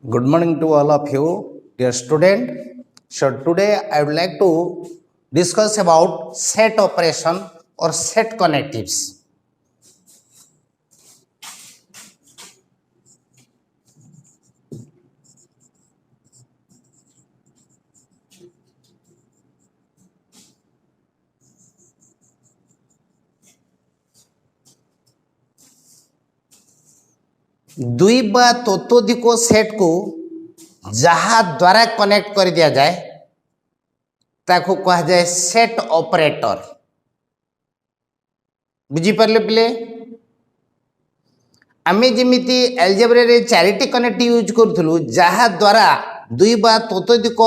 Good morning to all of you, dear student. So today I would like to discuss about set operation or set connectives. दुई बा ततोधिक set को जहा द्वारा connect कर दिया जाए ताको कहा जाए सेट ऑपरेटर। बुझी पारे पिले आमे जेमिति एल्जेब्रा रे चारिटी कनेक्ट यूज करथुलु जहा द्वारा दुई बा ततोधिक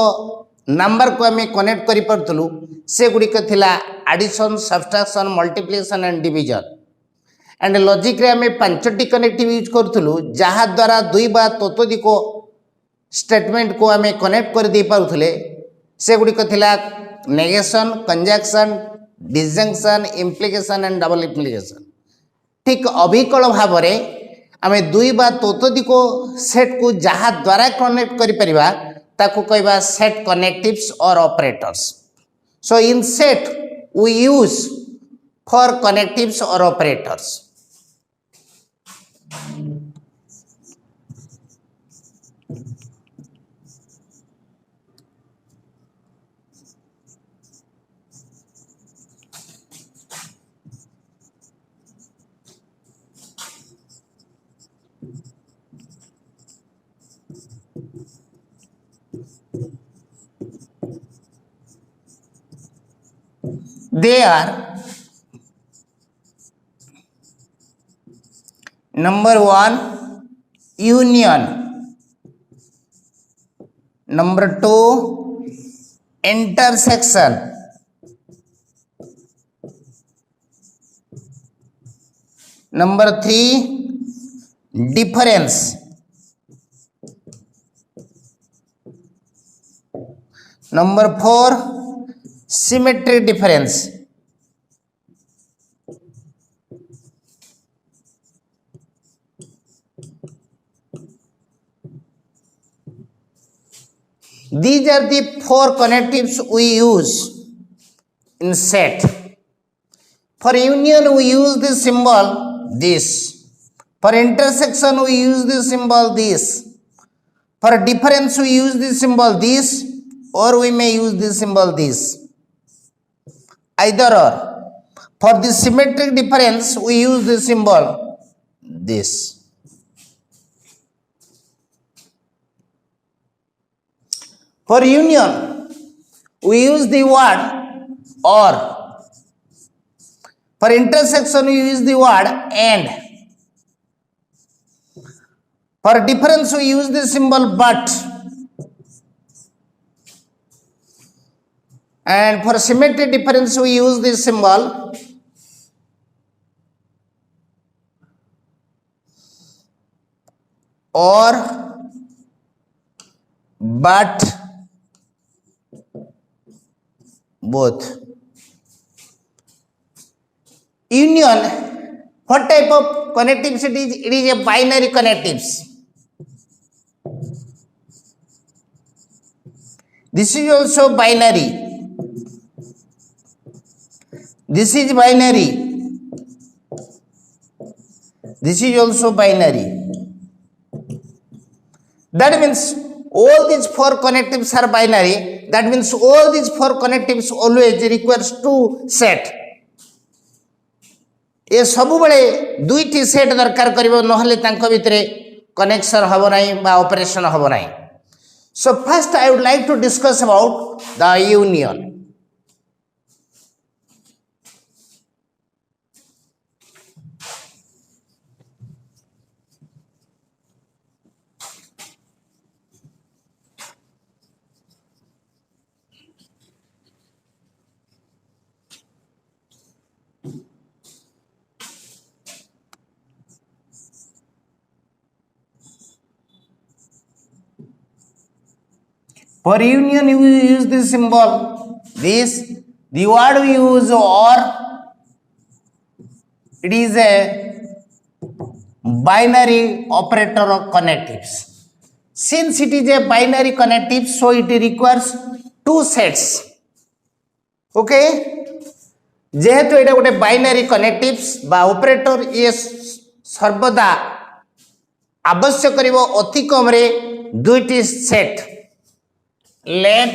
नंबर को आमे कनेक्ट करि परथुलु से गुडी थिला addition, subtraction, multiplication and division. And logic रे आमे पांचटी कनेक्टिव यूज करथुलु जहा द्वारा दुई बा ततोधिक स्टेटमेंट को आमे कनेक्ट कर दे पारुथले से गुडी थिला negation, conjunction, disjunction, implication and double implication. ठीक अभिकल भाव में आमे दुई बा ततोधिक सेट को जहा द्वारा कनेक्ट करि परिबा ताको कहबा सेट कनेक्टिव्स और operators. So in set we use for connectives और operators. They are number one union, number two intersection, number three difference, number four symmetry difference, these are the four connectives we use in set. For union we use the symbol this, for intersection we use the symbol this, for difference we use the symbol this, or we may use the symbol this, either or. For the symmetric difference we use the symbol this. For union we use the word or. For intersection we use the word and. For difference we use the symbol but. And for symmetric difference we use the symbol or, but, both. Union, what type of connectives it is? It is a binary connectives. This is also binary. This is binary. This is also binary. That means all these four connectives are binary. That means all these four connectives always requires two set. ये सबु बड़े दुईटी set दरकार करिवो नहले तांको भितरे connection हबो नाही बा ऑपरेशन हबो नाही. So first I would like to discuss about the union. For union we use this symbol this. The word we use or, it is a binary operator of connectives. since it is a binary connective, so it requires two sets. Okay, जेहेतु एटा गोटे binary connectives बा operator ये सर्वदा आवश्यक करिवो अति कम रे दुईटी set let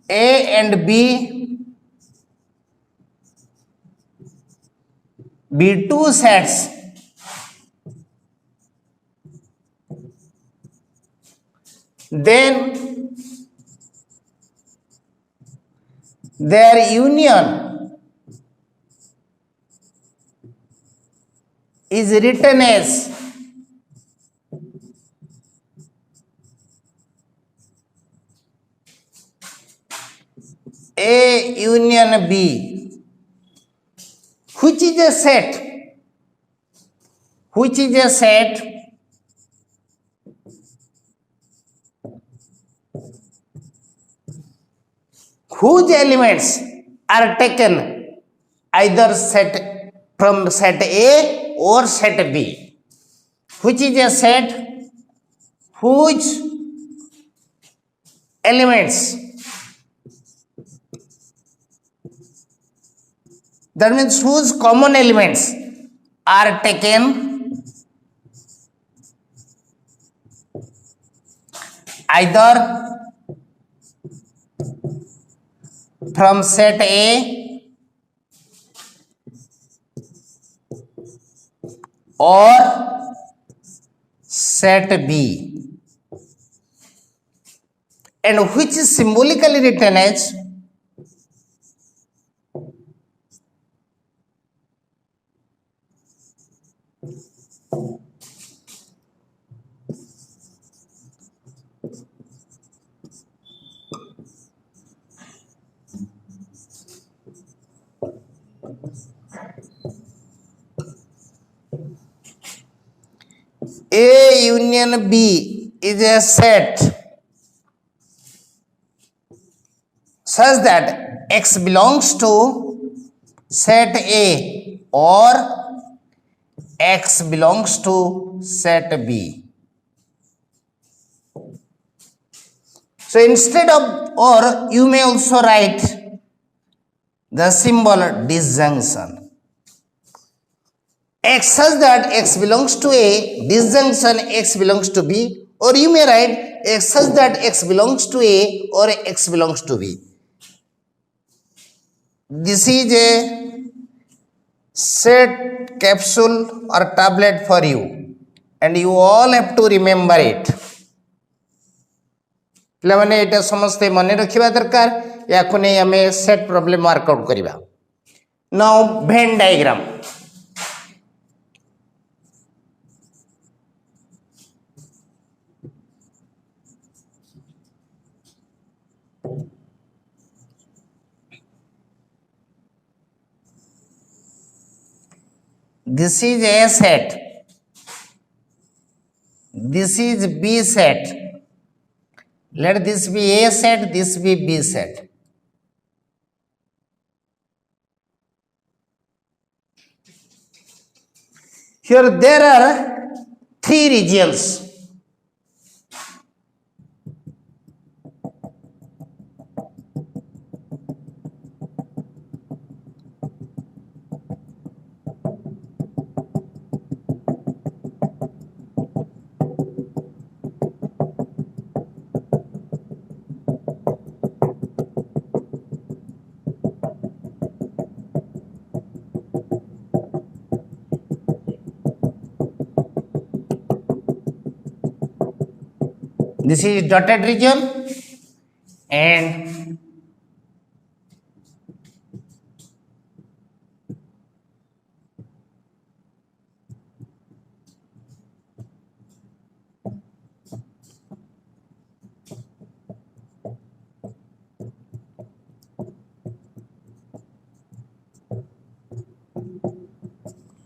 A and B be two sets then their union is written as A union B, which is a set whose elements are taken either set from set A or set B, which is a set whose elements, that means whose common elements are taken either from set A or set B, and which is symbolically written as A union B is a set such that X belongs to set A or X belongs to set B. So instead of or, you may also write the symbol disjunction. X such that X belongs to A, disjunction X belongs to B, or you may write X such that X belongs to A or X belongs to B. This is a set capsule or tablet for you, and you all have to remember it. पिलाने ये समस्ते मन रखा दरकार या नहीं आम set problem workout करवा. Now Venn diagram. This is A set, this is B set. Let this be A set, this be B set. Here there are three regions. This is dotted region and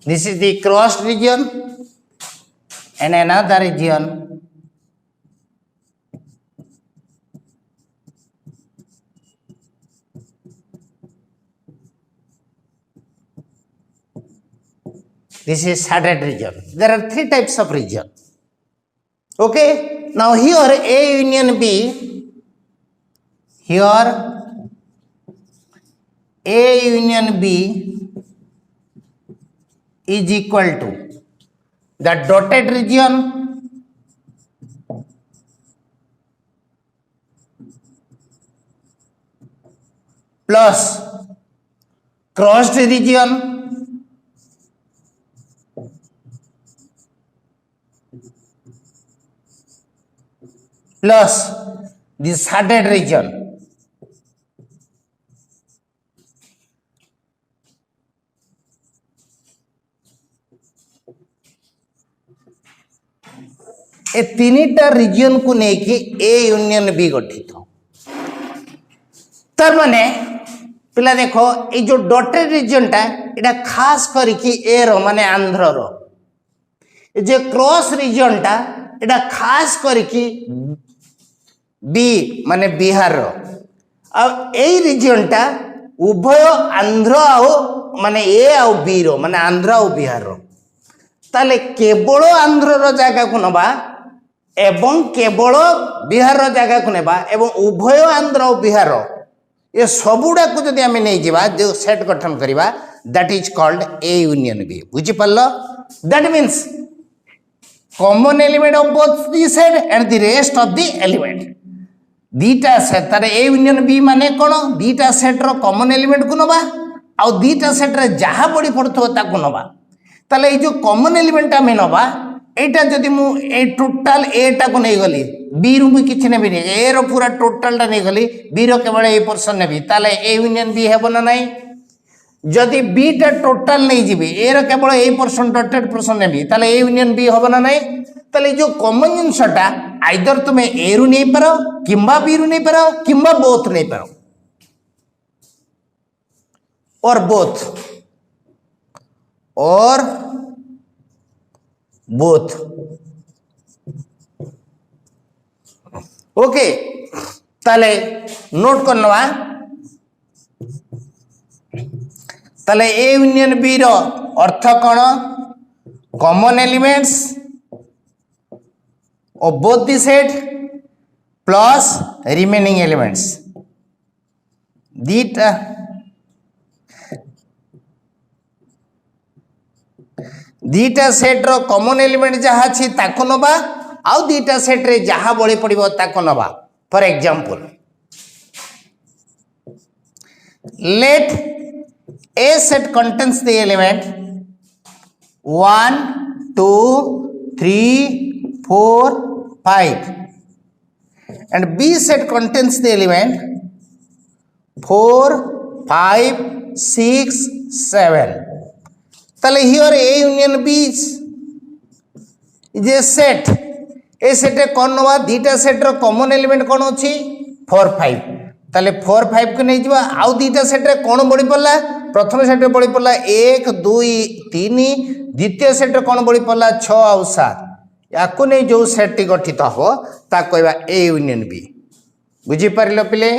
this is the crossed region and another region. This is shaded region. There are three types of region. Okay, now here A union B, here A union B is equal to the dotted region plus crossed region plus the shaded region. ए तीनटा reason को लेके ए union B गठित। तार माने पिला देखो ये जो डॉटेड रीजन टा एटा खास करके ए रो माने आंध्र रो, जे क्रॉस रीजन टा एटा खास करके बी माने बिहार रो। अब ए रीजन टा उभय आंध्र आउ माने ए आउ बी रो माने आंध्र आउ बिहार रो। ताले केवल आंध्र रो जगह को नबा एवं केवल बिहार रो जगह को नेबा एवं उभय आंध्र और बिहार ये सबुडा को जदि आमे नै जिबा जो सेट गठन करिबा that is called A union B. बुझी पल्लो? That means common element of both the set and the rest of the element दीटा सेट तारे ए यूनियन बी माने कोन दीटा सेट रो कॉमन एलिमेंट को नबा आ दीटा सेट रे जहा बडी पड़थो ताको नबा। ताले ए जो कॉमन एलिमेंट आमे नबा एटा जदि मु ए टोटल ए टा को नै गली बी रु भी किछ नेबी नै ए रो पूरा टोटल टा नै गली बी रो केवल ए पोर्शन नेबी ताले ए यूनियन बी हेबो ना नै। जदि बी टा टोटल नै जिबी ए रो केवल ए पोर्शन डॉटेड पोर्शन नेबी ताले ए यूनियन बी हेबो ना नै। ताले जो कॉमन जिंसटा आइदर तुमे ए रु नै पारो किंबा बी रु नै पारो किंबा बोथ नै पारो और बोथ और बोथ। ओके ताले नोट करनवा ताले ए यूनियन बी रो अर्थ कोन common elements of both the set plus remaining elements दीटा दीटा सेट रो कॉमन एलिमेंट जहा छी ताको नबा आउ दीटा सेट रे जहा बळी पड़िबो ताको नबा। For example let A set contains the element 1 2 3 4 5 and B set contains the element 4 5 6 7 ताले here A union B is a set A सेट रे कोन नवा दीटा सेट रो कॉमन एलिमेंट कोन अछि 4 5 ताले 4 5 को नै जिबा आउ दीटा सेट रे कोन बडी पड़ला प्रथम सेट रे बडी पड़ला 1 2 3 द्वितीय सेट रे कोन बडी पड़ला 6 आउ 7 याको नै जो सेट टी गठित हो ता कहबा ए यूनियन बी। बुझी परलो पिले?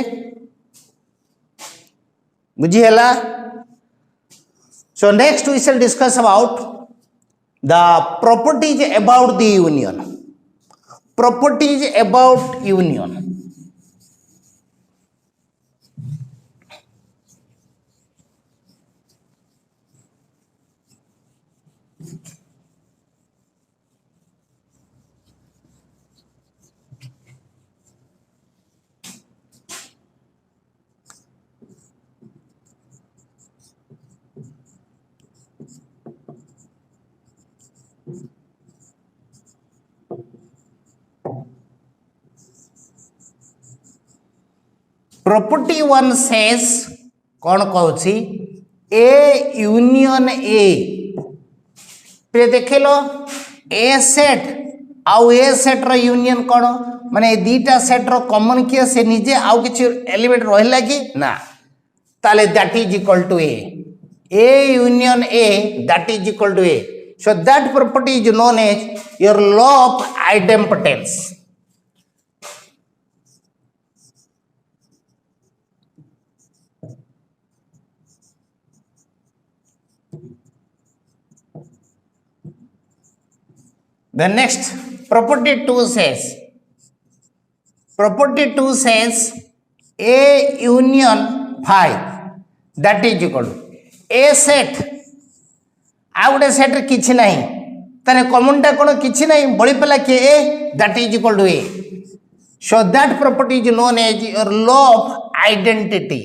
बुझी हला? So next we shall discuss about the properties about the union. Properties about union. Property 1 says कौन कहूँ ए यूनियन ए पे देख लो ए सेट आउ ए सेट रो यूनियन कौन माने दीटा सेट रो कॉमन किए से निजे आउ किछि एलिमेंट रहला कि ना ताले that is equal to A union A that is equal to A. So that property is known as your law of idempotence. The next property 2 says A union phi that is equal to A set आ गोटे set किछि नहीं ताने common टा कोन किछि नहीं बळी पला के A that is equal to A. So that property is known as your law of identity.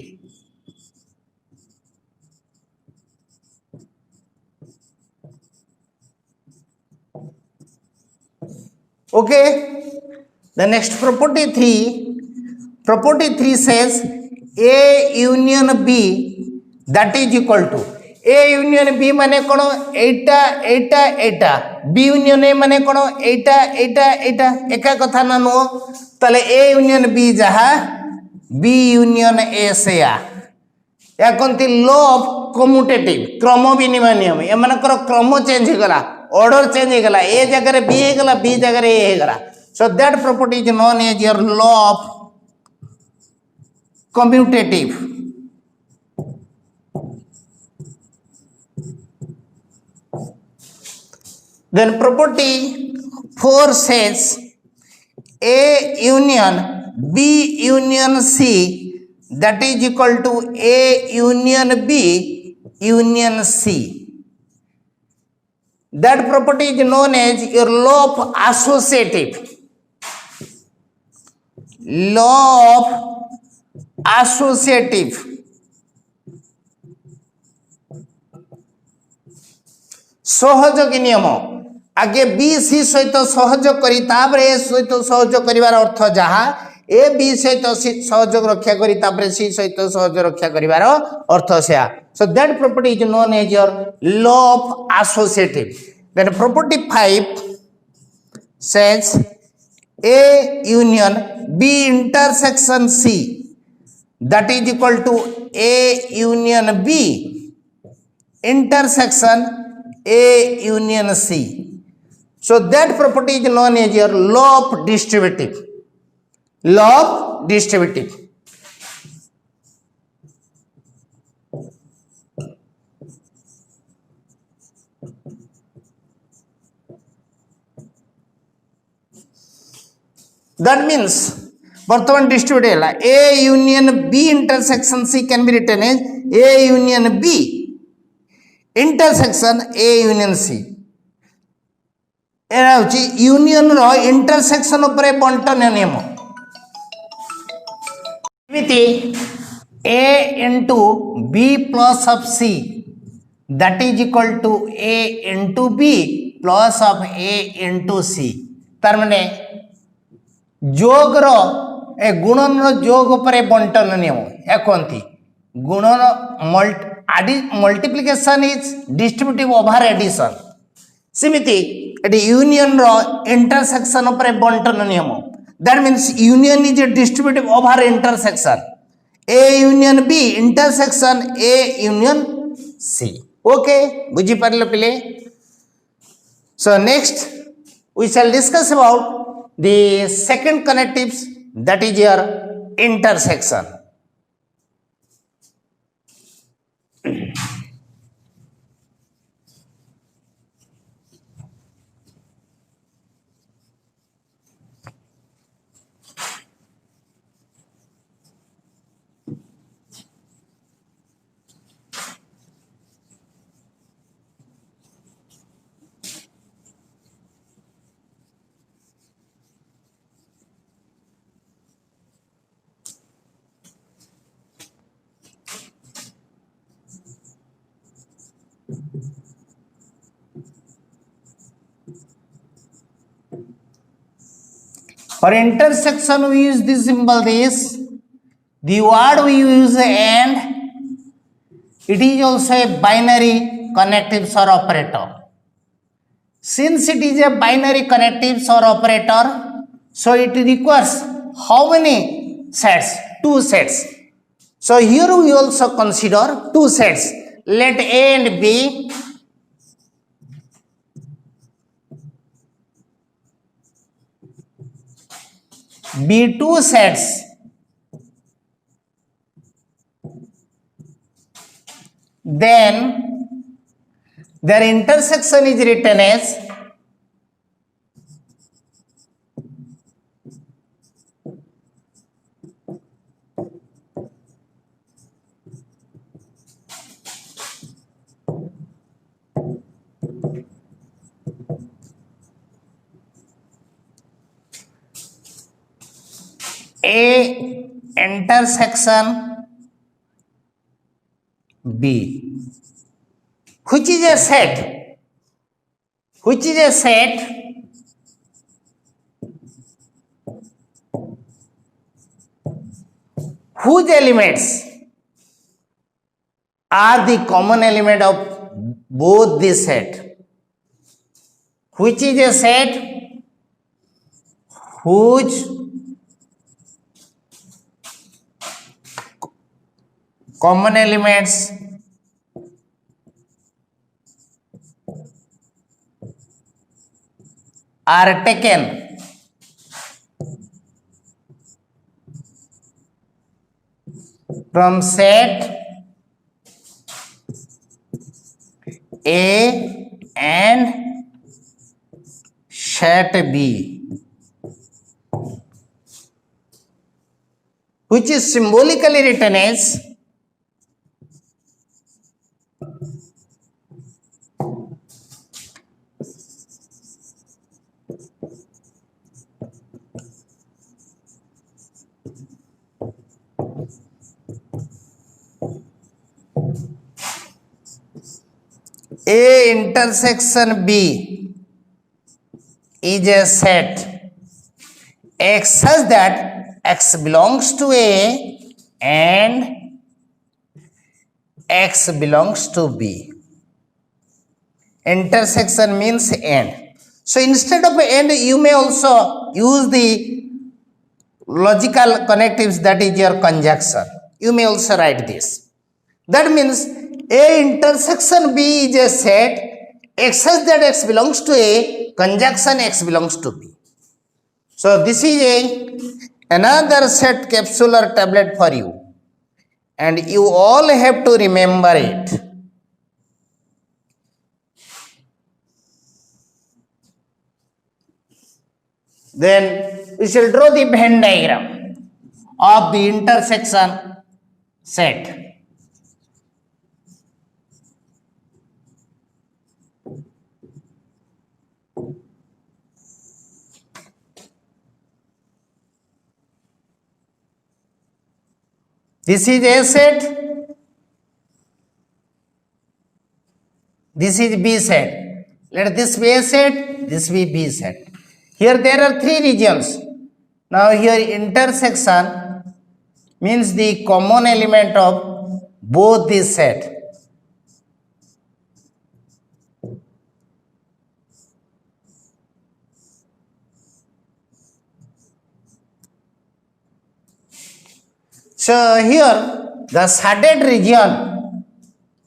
Okay, the next property 3 says A union B that is equal to A union B माने कोन एटा एटा एटा B union A माने कोन एटा एटा एटा एका कथा ना no तले A union B जहा B union A से या कोनती law of commutative क्रम विनिमय नियम ए मानकर क्रम चेंज गला ऑर्डर चेंज गला ए जगह रे B गला B जगह रे A गला. So that property is known as your law of commutative. Then property 4 says A union B union C that is equal to A union B union C. That property is known as your law of associative. Law of associative. सहयोगी नियम आगे B C सहित सहयोग करी तापर ए सहित सहयोग करिवार अर्थ जहा ए बी सहित सहयोग रक्षा करी तापर सी सहित सहयोग रक्षा करिवार अर्थ सेया. So that property is known as your law of associative. Then property 5 says A union B intersection C that is equal to A union B intersection A union C. So that property is known as your law of distributive. Law of distributive. That means बर्तमान distributed है A union B intersection C can be written as A union B intersection A union C. Era होची union रो intersection उपरे बंटन नियम मिति A into B plus of C that is equal to A into B plus of A into C. तार माने जोग रो ए गुणन रो जोग उपरे बंटन नियम या कोंती गुणन multiplication is distributive over addition सिमिति एटी यूनियन रो इंटरसेक्शन उपरे बंटन नियम that means union is a distributive over intersection A union B intersection A union C. Okay, बुझी पारलो पिले. So next we shall discuss about the second connectives, that is your intersection. For intersection we use this symbol this. The word we use and it is also a binary connectives or operator. Since it is a binary connectives or operator, so it requires how many sets? 2 sets. So here we also consider 2 sets. Let A and B be 2 sets. Then their intersection is written as A intersection B, which is a set, whose elements are the common element of both the set, which is a set whose common elements are taken from set A and set B, which is symbolically written as A intersection B is a set X such that X belongs to A and X belongs to B. Intersection means and. So instead of and, you may also use the logical connectives, that is your conjunction. You may also write this. That means A intersection B is a set X such that X belongs to A, conjunction X belongs to B. So this is another set capsular tablet for you, and you all have to remember it. Then we shall draw the Venn diagram of the intersection set. This is A set, this is B set. Let this be A set, this be B set. Here there are three regions. Now here intersection means the common element of both these set. So here the shaded region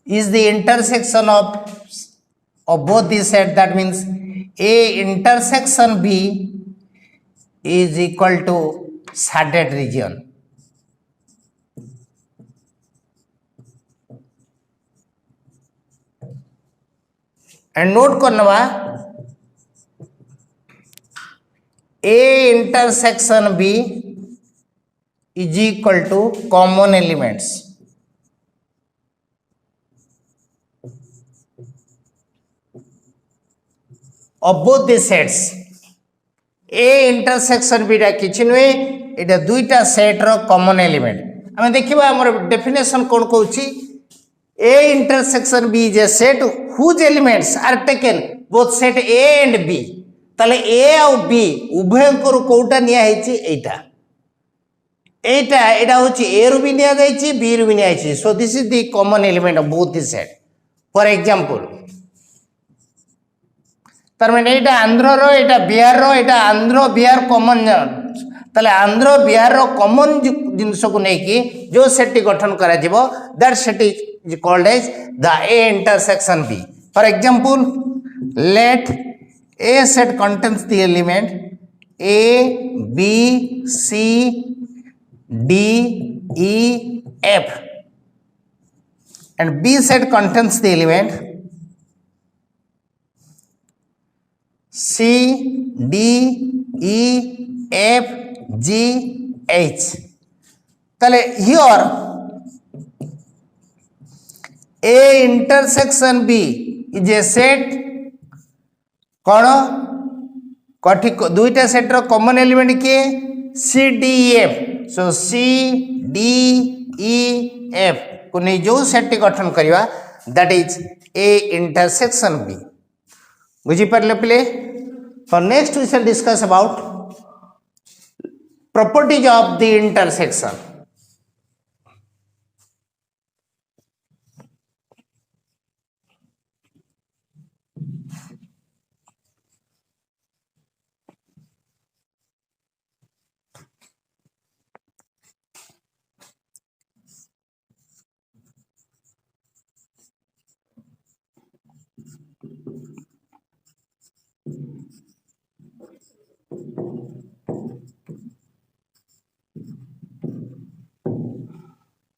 is the intersection of both these sets. That means A intersection B is equal to shaded region. And note करनवा A intersection B is equal to common elements of both the sets. A intersection B टा किछि नुए, एटा दुईटा set रो common element. आमे देखिबा हमर definition कोन कहूची. A intersection B is a set whose elements are taken both set A and B. ताले A और B उभयंकर कोउटा निया हेची एटा. एटा होची A रू भी निया जायची, B रू भी निया जायची. So this is the common element of both the set. For example, तार माने एटा आंध्र रो, एटा बिहार रो, एटा आंध्र बिहार कॉमन. ताले आंध्र बिहार रो कॉमन जिंस को नै कि जो सेट टी गठन करा जिवो, that set is called as the A intersection B. For example, let A set contains the element A, B, C, D, E, F, and B set contains the element C, D, E, F, G, H. Tale here A intersection B is a set कौन कठी दुईटा set रो common element किए C D F so C D E F को नहीं जो set गठन करवा that is A intersection B बुझी पारे पिले for next we shall discuss about properties of the intersection.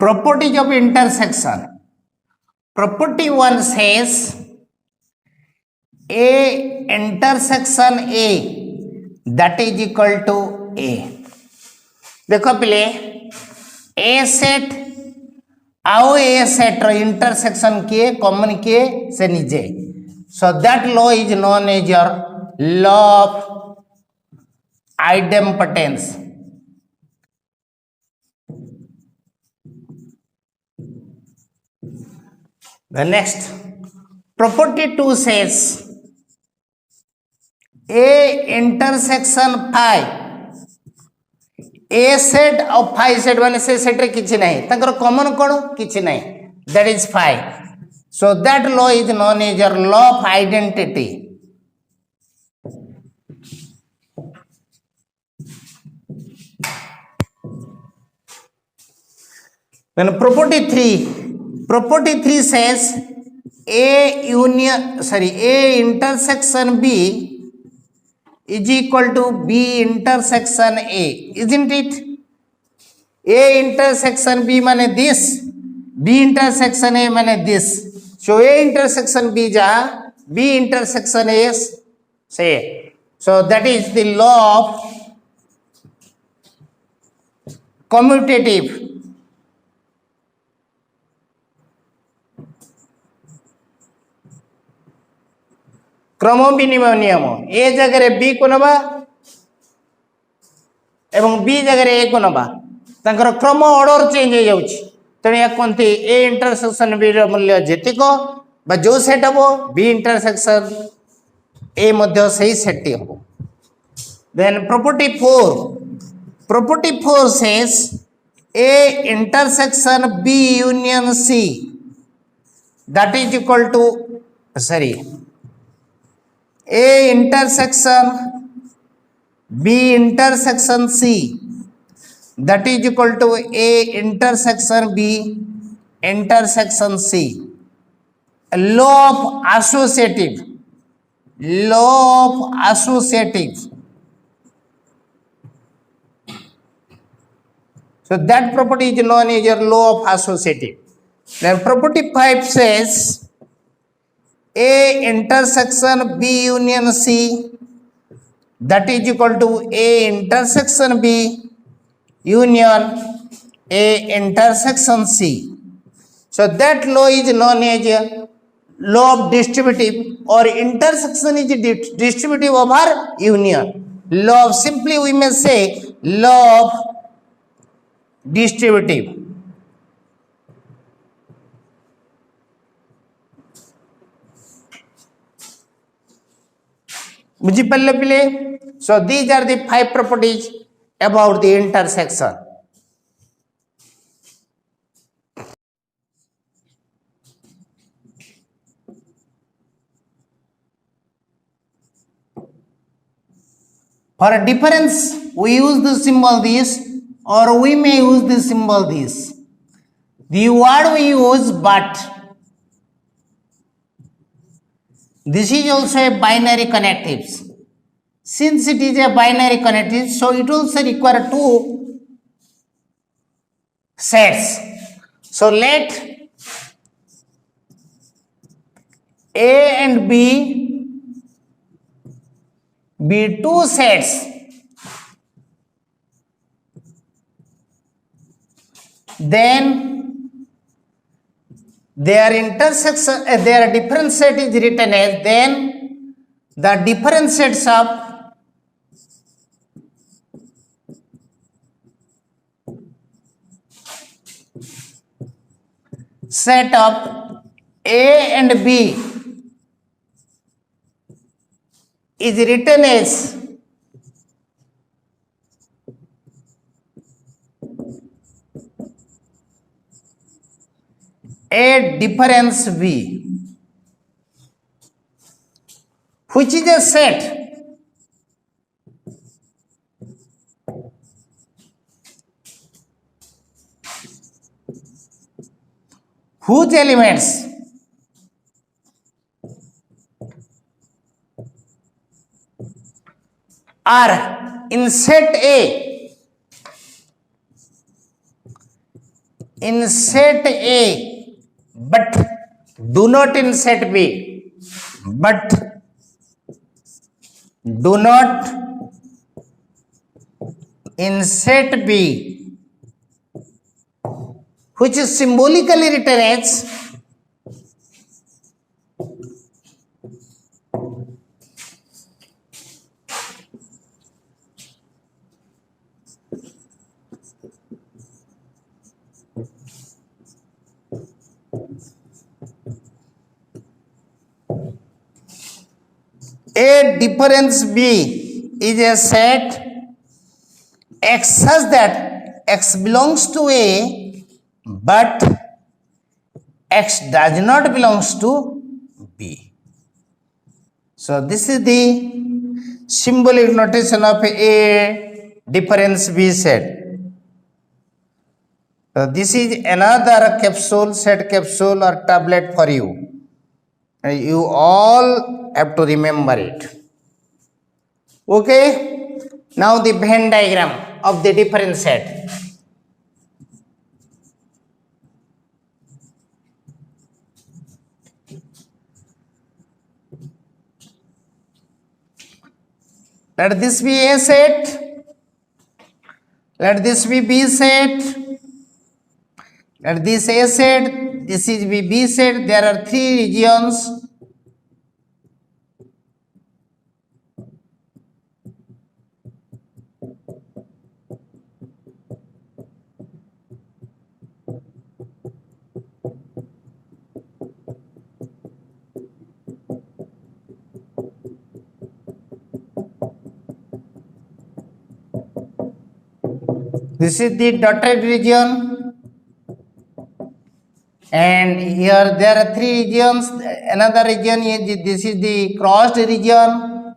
Properties of intersection. Property 1 says A intersection A that is equal to A. देखो पिले A सेट आओ A set रो intersection किए common किए से निजे so that law is known as your law of idempotence. The next property 2 says A intersection phi A set of phi set माने से सेट रे किछि नाही तंकर कॉमन कोन किछि नाही that is phi. So that law is known as your law of identity. Then property 3 says A intersection B is equal to B intersection A, isn't it? A intersection B माने this, B intersection A माने this. So A intersection B जहाँ B intersection A say. So that is the law of commutative. क्रम विनिमय नियम ए जगह B को नबा एवं बी जगह ए को नबा तांकर क्रम ऑर्डर चेंज हो जाउछि तने या कोनती ए इंटरसेक्शन बी रो मूल्य जेतिको बा जो सेट हबो बी इंटरसेक्शन ए मध्ये सही सेट हबो. Then property 4 says A intersection B union C that is equal to A intersection B intersection C that is equal to A intersection B intersection C. Law of associative. So that property is known as your law of associative. Then property 5 says A intersection B union C that is equal to A intersection B union A intersection C. So that law is known as law of distributive or intersection is distributive over union. Law of simply we may say law of distributive. बुझी पारे पिले. So these are the 5 properties about the intersection. For a difference we use the symbol this or we may use the symbol this. The word we use but. This is also a binary connectives. Since it is a binary connective, so it also require 2 sets. So let A and B be 2 sets. Then their intersection, their different set is written as then the different sets of set of A and B is written as A difference B, which is a set whose elements are in set A, but do not in set B, but do not in set B, which is symbolically written as A difference B is a set X such that X belongs to A but X does not belongs to B. So this is the symbolic notation of A difference B set. So this is another capsule, set capsule or tablet for you. You all have to remember it. Okay. Now the Venn diagram of the different set. Let this be A set. Let this be B set. Let this A set. This is B set. There are three regions. This is the dotted region, and here there are three regions. Another region is this is the crossed region.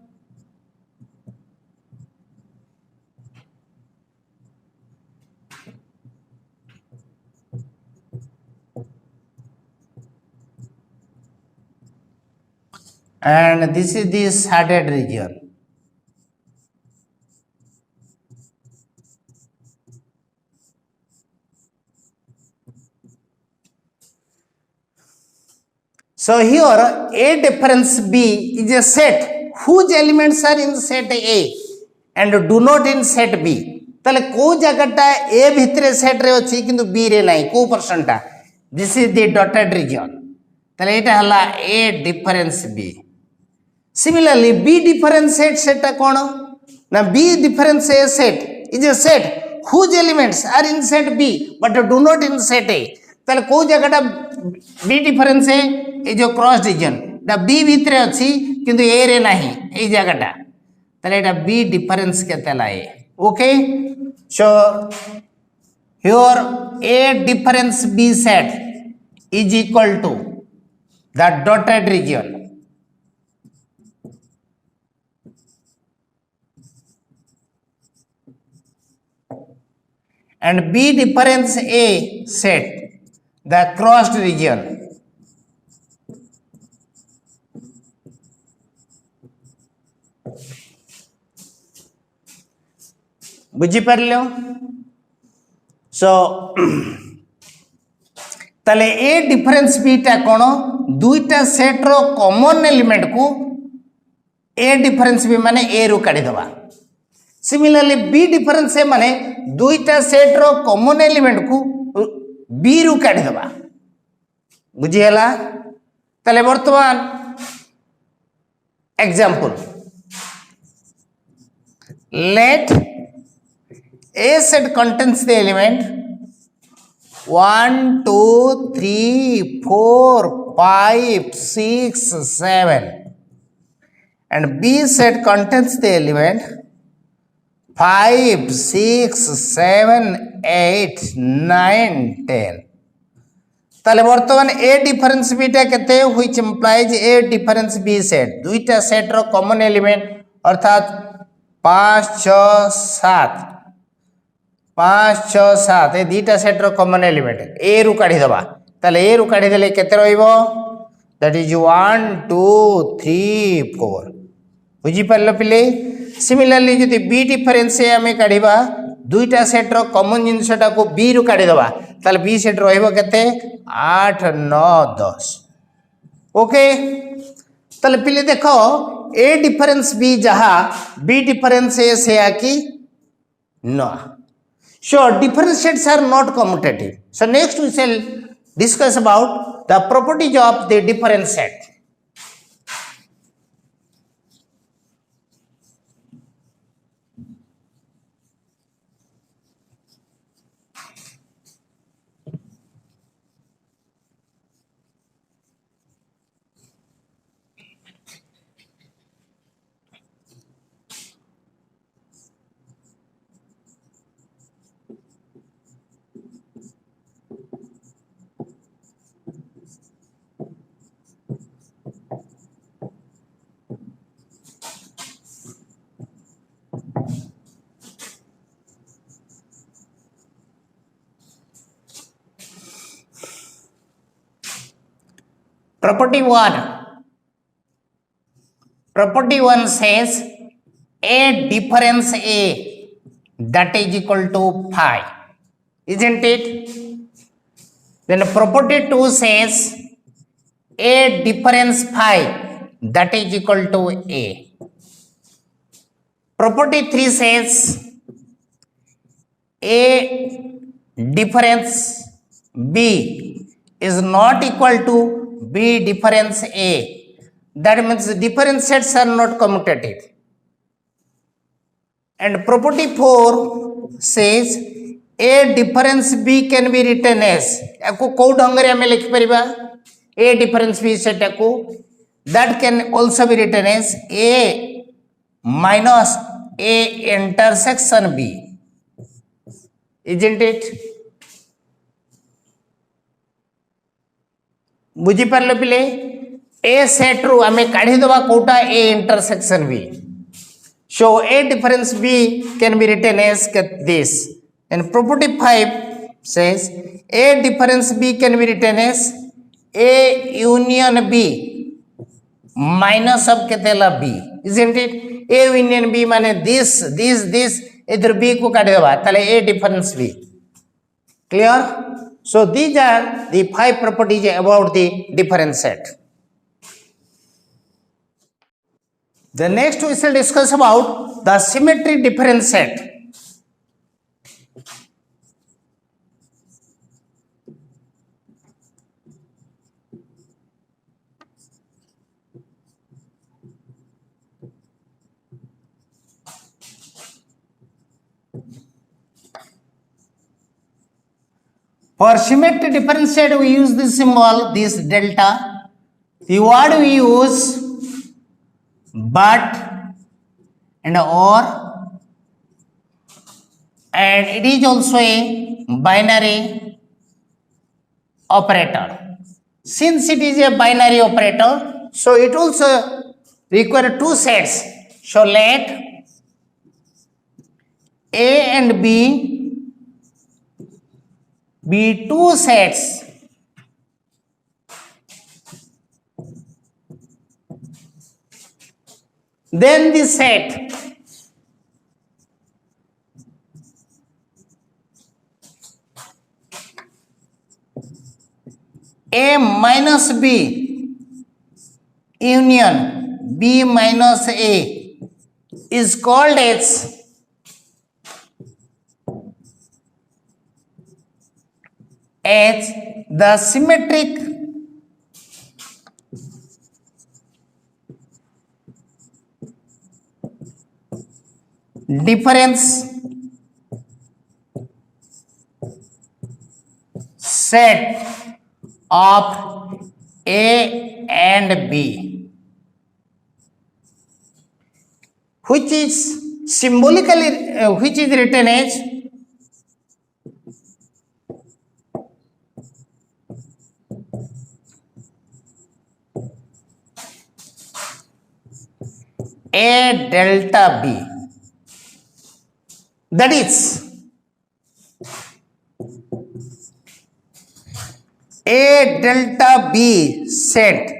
And this is the shaded region. So here A difference B is a set whose elements are in set A and do not in set B. ताले को जगटा A भितरे set रे अछि किंतु B रे नाही को परसेंटा. This is the dotted region. ताले एटा हला A difference B. Similarly B difference set कोन ना B difference A set is a set whose elements are in set B but do not in set A. ताले को जगटा B difference A ए जो cross reason दा B भितरे अछि किंतु ए रे नाही ए जगटा तले एटा बी डिफरेंस केतेला A. Okay. So here A difference B set is equal to the dotted region and B difference A set the crossed region. बुझी पारलो. सो ताले ए डिफरेंस बीटा कोन दुईटा सेट रो कॉमन एलिमेंट को ए डिफरेंस बी माने ए रो काढी दबा. Similarly B difference ए माने दुईटा सेट रो कॉमन एलिमेंट को बी रो काढी दबा. बुझी हला. ताले वर्तमान example let A set contains the element 1 2 3 4 5 6 7, and B set contains the element 5 6 7 8 9 10. ताले वर्तमान ए डिफरेंस बीटा केते which implies A difference B set दुईटा सेट रो कॉमन एलिमेंट अर्थात 5 6 7 5 6 7 ए दुईटा सेट रो कॉमन एलिमेंट ए रु काढी दबा ताले ए रु काढी देले केते रहइबो दैट इज 1 2 3 4 बुझी परलो पिले सिमिलरली जदि बी डिफरेंस आमे काढिबा दुईटा सेट रो कॉमन जिनसटा को बी रु काढी दबा ताले बी सेट रहइबो केते 8 9 10 ओके ताले पिले देखो ए डिफरेंस बी जहा बी डिफरेंस ए से आकी no sure different sets are not commutative. So next we shall discuss about the properties of the different set. Property 1. Property 1 says A difference A that is equal to phi. Isn't it? Then property 2 says A difference phi that is equal to A. Property 3 says A difference B is not equal to B difference A. That means the different sets are not commutative. And property 4 says A difference B can be written as को को ढंगरे हमें लिख परिबा A difference B set को that can also be written as A minus A intersection B. Isn't it? बुझी पारले पिले ए set रु आमे काढी दबा कोटा A intersection B so A difference B can be written as this and property 5 says A difference B can be written as A union B minus of केतेला B isn't it A union B माने this इधर B को काढी दबा ताले A difference B clear. So these are the 5 properties about the different set. The next we shall discuss about the symmetric different set. For symmetric different set we use this symbol, this delta. The word we use but and or, and it is also a binary operator. Since it is a binary operator, so it also require two sets. So let A and B be two sets then the set A minus B union B minus A is called as the symmetric difference set of A and B, which is symbolically which is written as A delta B, that is A delta B set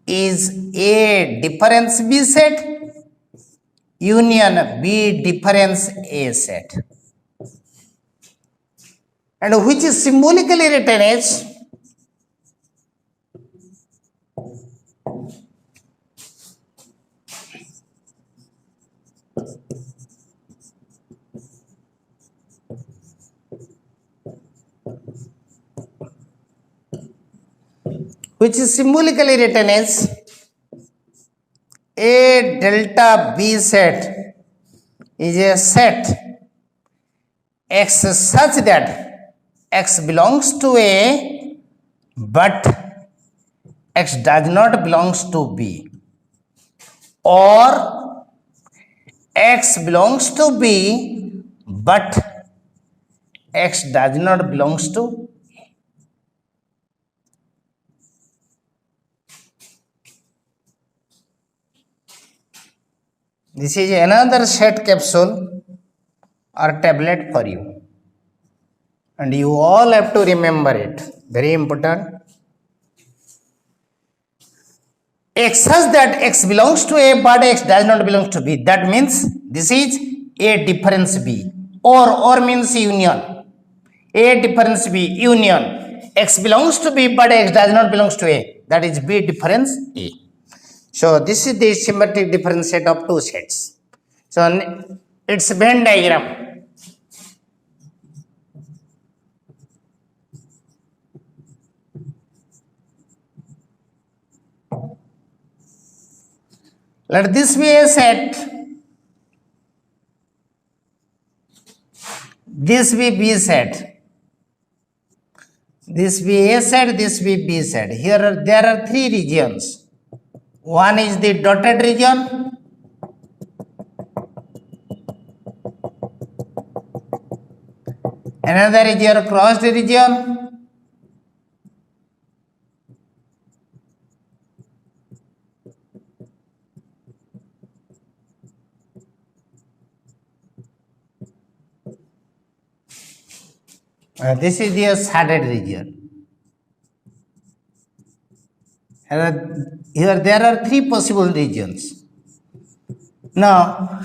is A difference B set union B difference A set, and which is symbolically written as A delta B set is a set X such that X belongs to A but X does not belongs to B, or X belongs to B but X does not belongs to A. This is another set capsule or tablet for you, and you all have to remember it. Very important. X such that X belongs to A but X does not belong to B. That means this is A difference B, or means union. A difference B union. X belongs to B but X does not belongs to A. That is B difference A. So this is the symmetric difference set of two sets. So its Venn diagram. Let this be a set. This be B set. This be A set. This be B set. Here there are three regions. One is the dotted region. Another is your crossed region. This is the shaded region. Here there are three possible regions. Now,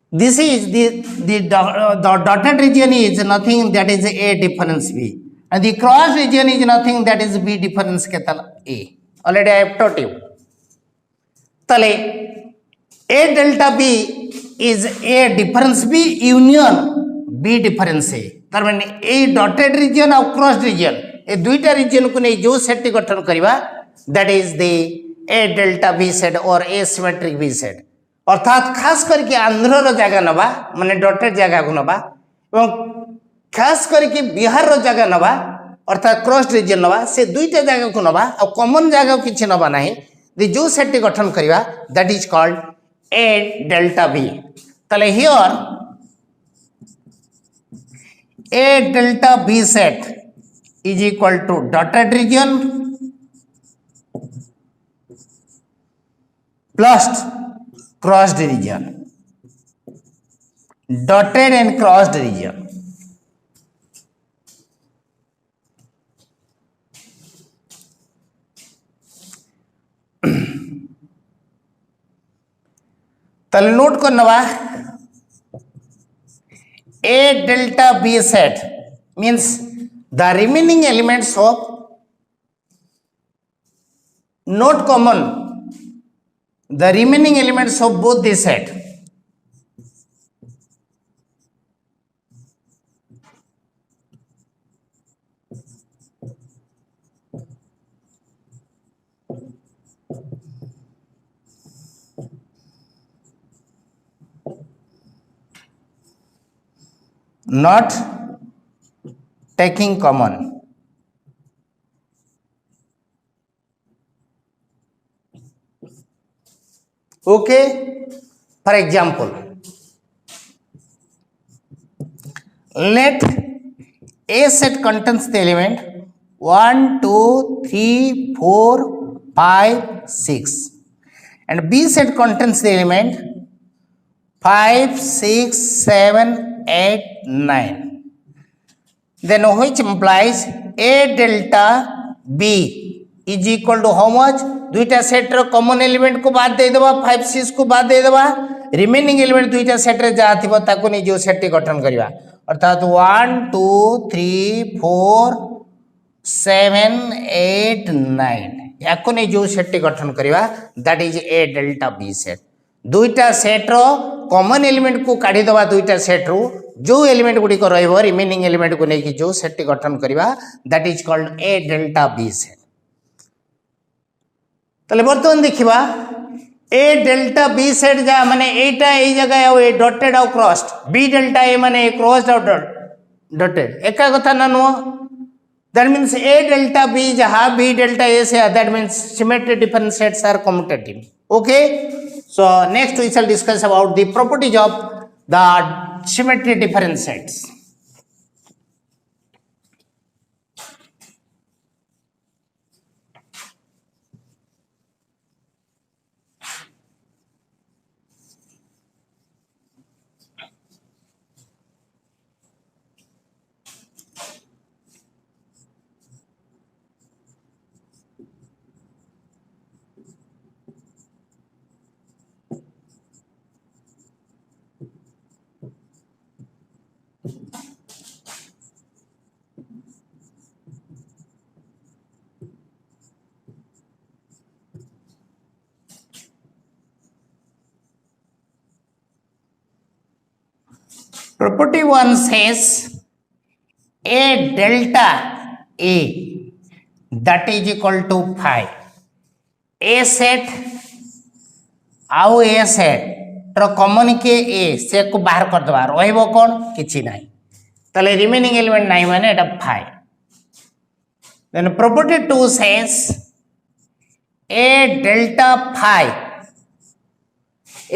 this is the dotted region is nothing that is A difference B, and the cross region is nothing that is B difference A. Already I have taught you. Tale A delta B is A difference B union B difference A. तार माने ए dotted region और cross region ए दुईटा region को नहीं जो set गठन करवा that is the A delta B set और ए सिमेट्रिक बी सेट, अर्थात खास करके आंध्र रो जगह नबा माने डॉटेड जगह को नबा एवं खास करके बिहार रो जगह नबा अर्थात क्रॉस रीजन नबा से दुईटा जगह को नबा और कॉमन जगह किछि नबा नाही द जो सेट गठन करवा that is called A delta B. तले here A delta B set is equal to dotted region plus crossed region. Dotted and crossed region. तले नोट करना A delta B set means the remaining elements of not common, the remaining elements of both the set. Not taking common. Okay, for example, let A set contains the element 1 2 3 4 5 6 and B set contains the element 5 6 7 8 9, then which implies A delta B is equal to how much? दुईटा set रो common element को बाद दे देबा 5 6 को बाद दे देबा remaining element दुईटा set रे जा थिबो ताको नि जो सेट गठन करबा अर्थात 1 2 3 4 7 8 9 याको नि जो सेट गठन करबा that is A delta B set दुईटा सेट रो कॉमन एलिमेंट को काढी देबा दुईटा सेट रो जो एलिमेंट गुडी को रहबो रिमेनिंग एलिमेंट को नै कि जो सेट गठन करबा that is called A delta B set तले बर्तमान देखिबा ए डेल्टा बी सेट जा माने एटा ए जगह आ ए डॉटेड आ क्रॉस्ड बी डेल्टा ए माने क्रॉस्ड आ डॉटेड एका कथा ना no that means A delta B जहां बी डेल्टा ए से that means symmetry different sets are commutative okay so next we shall discuss about the properties of the symmetry different sets Property 1 says A delta A that is equal to 5. A set आउ A set row common के A से को बाहर कर दबा रहइबो कोन किछि नाही तले रिमेनिंग एलिमेंट नाही माने एटा 5. Then property 2 says A delta 5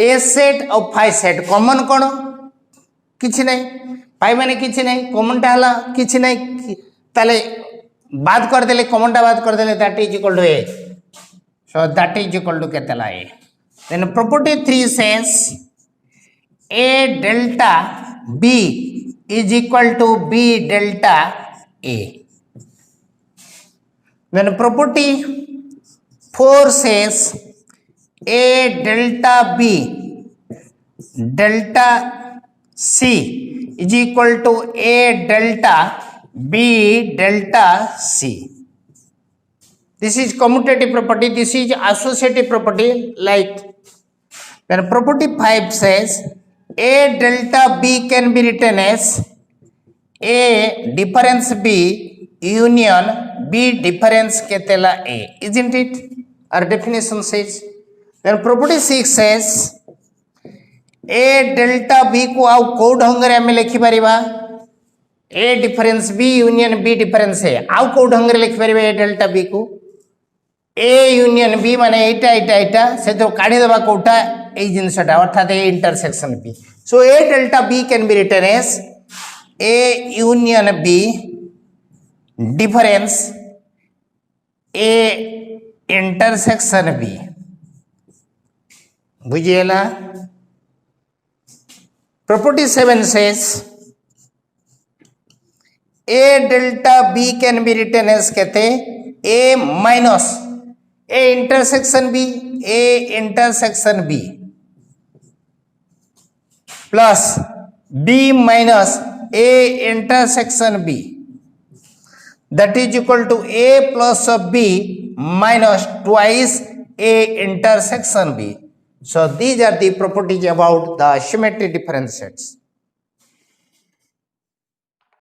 A set और 5 set कॉमन कोन किछि नहीं पाई माने किछि नहीं कॉमनटा हला किछि नहीं ताले बात कर देले कॉमनटा बात कर देले that is equal to A so that is equal to केतला A then property 3 says A delta B is equal to B delta A then property 4 says A delta B delta C is equal to A delta B delta C. This is commutative property. This is associative property. Like when property 5 says A delta B can be written as A difference B union B difference ketela A. Isn't it? Our definition says. Then property 6 says A delta B को आउ को ढंग रे हम लिखि परिबा A difference B union B difference है आउ को ढंग रे लिखि परिबा ए डेल्टा बी को ए यूनियन बी माने एटा एटा एटा से तो काढी देबा कोटा ए जिंसटा अर्थात A intersection B so A delta B can be written as A union B difference A intersection B बुझिएला. Property 7 says A delta B can be written as कहते A minus A intersection B plus B minus A intersection B that is equal to A plus B minus twice A intersection B. So these are the properties about the symmetry different sets.